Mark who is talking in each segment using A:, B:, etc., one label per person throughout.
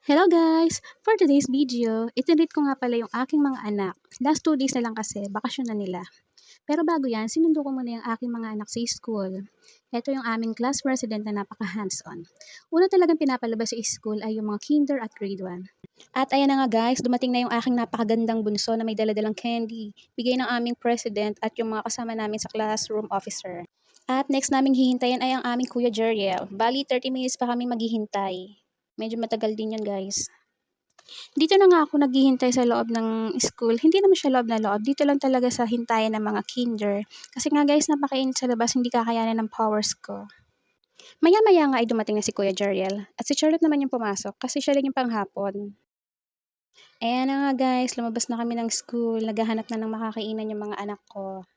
A: Hello guys! For today's video, itinreat ko nga pala yung aking mga anak. Last 2 days na lang kasi, bakasyon na nila. Pero bago yan, sinundo ko muna yung aking mga anak sa school. Ito yung aming class president na napaka-hands-on. Una talagang pinapalabas sa school ay yung mga kinder at grade 1. At ayan na nga guys, dumating na yung aking napakagandang bunso na may daladalang candy. Bigay ng aming president at yung mga kasama namin sa classroom officer. At next naming hihintayin ay ang aming Kuya Jeriel. Bali, 30 minutes pa kami maghihintay. Medyo matagal din yun guys. Dito na nga ako naghihintay sa loob ng school. Hindi naman siya loob na loob. Dito lang talaga sa hintayan ng mga kinder. Kasi nga guys, napakainit sa labas. Hindi kakayanan ng powers ko. Maya-maya nga ay dumating na si Kuya Jeriel. At si Charlotte naman yung pumasok kasi siya lang yung panghapon. Ayan na nga guys, lumabas na kami ng school. Naghahanap na ng makakainan yung mga anak ko.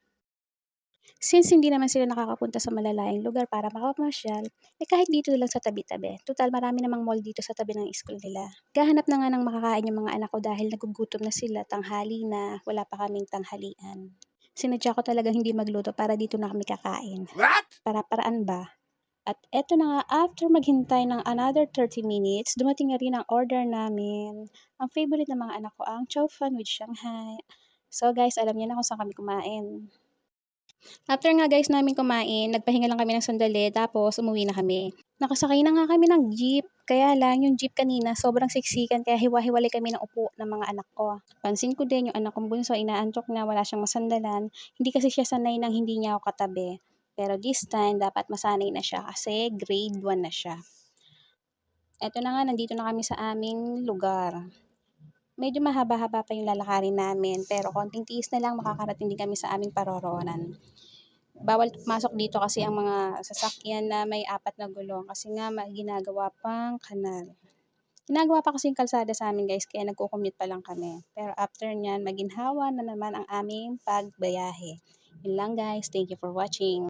A: Since hindi naman sila nakakapunta sa malalayong lugar para makapamasyal, kahit dito lang sa tabi-tabi. Tutal marami namang mall dito sa tabi ng school nila. Gahanap na nga ng makakain yung mga anak ko dahil nagugutom na sila, tanghali na, wala pa kaming tanghalian. Sinadya ko talaga hindi magluto para dito na kami kakain.
B: What?
A: Para-paraan ba? At eto na nga, after maghintay ng another 30 minutes, dumating na rin ang order namin. Ang favorite ng mga anak ko ang chow fan with Shanghai. So guys, alam niyo na kung saan kami kumain. After nga guys namin kumain, nagpahinga lang kami ng sandali tapos umuwi na kami. Nakasakay na nga kami ng jeep. Kaya lang yung jeep kanina sobrang siksikan kaya hiwa-hiwalay kami ng upo ng mga anak ko. Pansin ko din yung anak kong bunso inaantok na wala siyang masandalan. Hindi kasi siya sanay nang hindi niya ako katabi. Pero this time dapat masanay na siya kasi grade 1 na siya. Eto na nga, nandito na kami sa aming lugar. Medyo mahaba-haba pa yung lalakarin namin pero konting tiis na lang makakarating din kami sa aming paroroonan. Bawal pumasok dito kasi ang mga sasakyan na may 4 na gulong kasi nga ginagawa pang kanal. Ginagawa pa kasi yung kalsada sa amin guys kaya nagko-commute pa lang kami. Pero after niyan, maginhawa na naman ang aming pagbiyahe. Yun lang guys. Thank you for watching.